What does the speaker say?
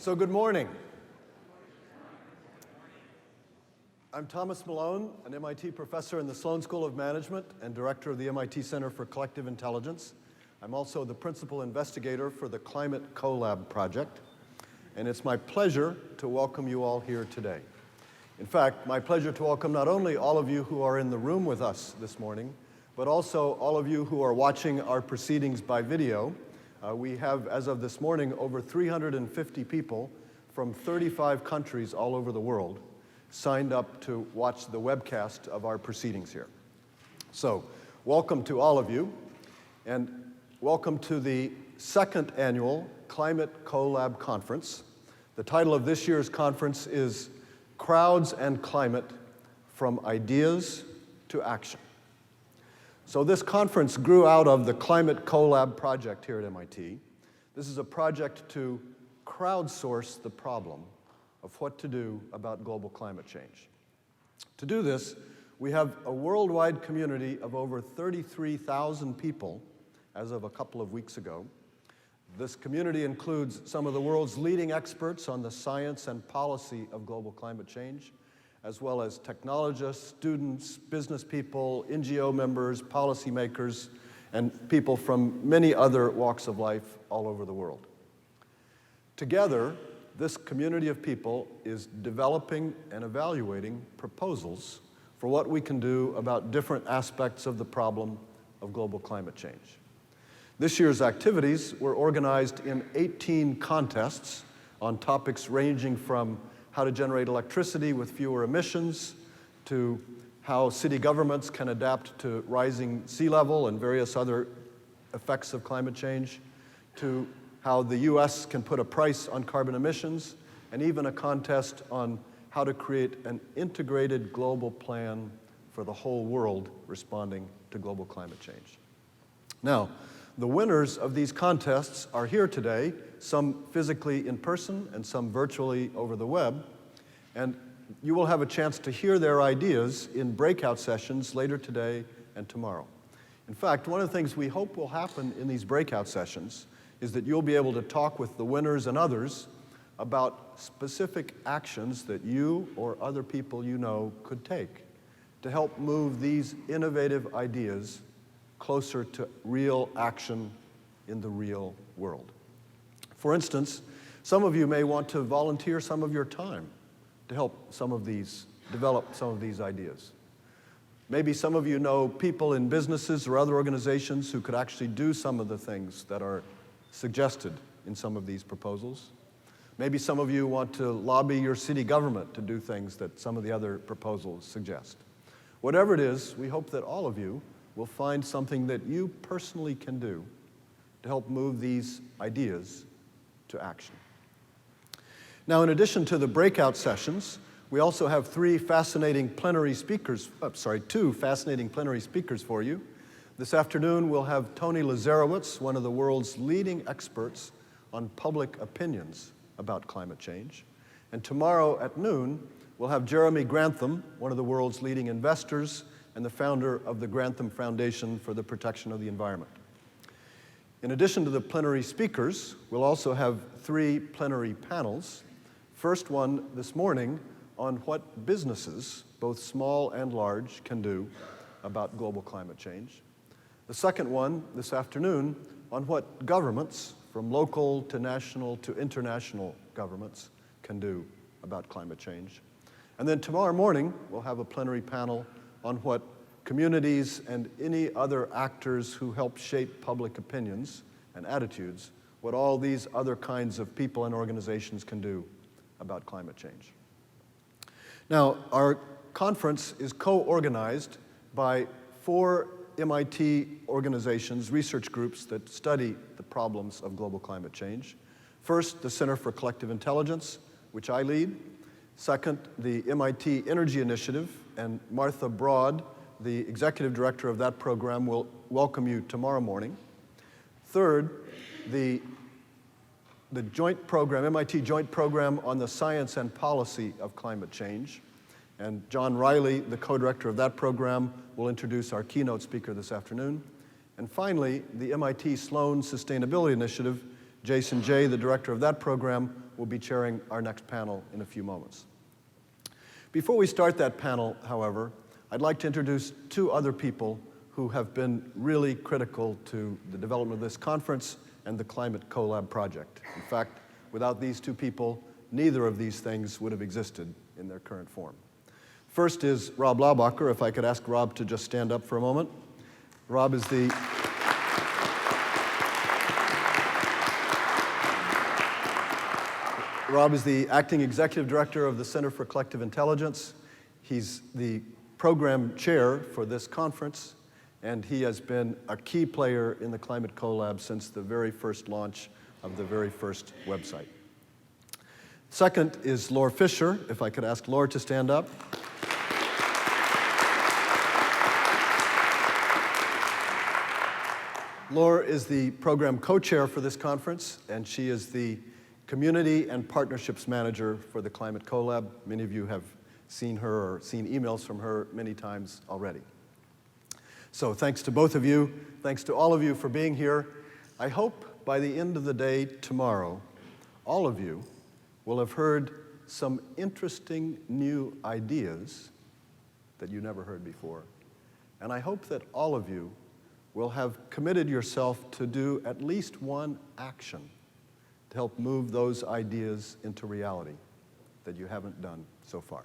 So good morning. I'm Thomas Malone, an MIT professor in the Sloan School of Management and director of the MIT Center for Collective Intelligence. I'm also the principal investigator for the Climate CoLab project, and it's my pleasure to welcome you all here today. In fact, my pleasure to welcome not only all of you who are in the room with us this morning, but also all of you who are watching our proceedings by video. We have, as of this morning, over 350 people from 35 countries all over the world signed up to watch the webcast of our proceedings here. So, welcome to all of you, and welcome to the second annual Climate CoLab Conference. The title of this year's conference is Crowds and Climate, From Ideas to Action. So this conference grew out of the Climate CoLab project here at MIT. This is a project to crowdsource the problem of what to do about global climate change. To do this, we have a worldwide community of over 33,000 people as of a couple of weeks ago. This community includes some of the world's leading experts on the science and policy of global climate change, as well as technologists, students, business people, NGO members, policymakers, and people from many other walks of life all over the world. Together, this community of people is developing and evaluating proposals for what we can do about different aspects of the problem of global climate change. This year's activities were organized in 18 contests on topics ranging from how to generate electricity with fewer emissions, to how city governments can adapt to rising sea level and various other effects of climate change, to how the US can put a price on carbon emissions, and even a contest on how to create an integrated global plan for the whole world responding to global climate change. Now, the winners of these contests are here today, some physically in person and some virtually over the web, and you will have a chance to hear their ideas in breakout sessions later today and tomorrow. In fact, one of the things we hope will happen in these breakout sessions is that you'll be able to talk with the winners and others about specific actions that you or other people you know could take to help move these innovative ideas closer to real action in the real world. For instance, some of you may want to volunteer some of your time to help develop some of these ideas. Maybe some of you know people in businesses or other organizations who could actually do some of the things that are suggested in some of these proposals. Maybe some of you want to lobby your city government to do things that some of the other proposals suggest. Whatever it is, we hope that all of you will find something that you personally can do to help move these ideas to action. Now, in addition to the breakout sessions, we also have two fascinating plenary speakers for you. This afternoon, we'll have Tony Lazarowicz, one of the world's leading experts on public opinions about climate change. And tomorrow at noon, we'll have Jeremy Grantham, one of the world's leading investors and the founder of the Grantham Foundation for the Protection of the Environment. In addition to the plenary speakers, we'll also have 3 plenary panels. First one this morning on what businesses, both small and large, can do about global climate change. The second one this afternoon on what governments, from local to national to international governments, can do about climate change. And then tomorrow morning, we'll have a plenary panel on what communities and any other actors who help shape public opinions and attitudes, what all these other kinds of people and organizations can do about climate change. Now, our conference is co-organized by 4 MIT organizations, research groups that study the problems of global climate change. First, the Center for Collective Intelligence, which I lead. Second, the MIT Energy Initiative, and Martha Broad, the executive director of that program, will welcome you tomorrow morning. Third, the joint program, MIT Joint Program on the Science and Policy of Climate Change. And John Riley, the co-director of that program, will introduce our keynote speaker this afternoon. And finally, the MIT Sloan Sustainability Initiative, Jason Jay, the director of that program, will be chairing our next panel in a few moments. Before we start that panel, however, I'd like to introduce two other people who have been really critical to the development of this conference and the Climate CoLab project. In fact, without these two people, neither of these things would have existed in their current form. First is Rob Laubacher. If I could ask Rob to just stand up for a moment. Rob is the acting executive director of the Center for Collective Intelligence. He's the program chair for this conference, and he has been a key player in the Climate CoLab since the very first launch of the very first website. Second is Laura Fisher. If I could ask Laura to stand up. Laura is the program co-chair for this conference, and she is the Community and Partnerships Manager for the Climate CoLab. Many of you have seen her or seen emails from her many times already. So thanks to both of you. Thanks to all of you for being here. I hope by the end of the day tomorrow, all of you will have heard some interesting new ideas that you never heard before. And I hope that all of you will have committed yourself to do at least one action to help move those ideas into reality that you haven't done so far.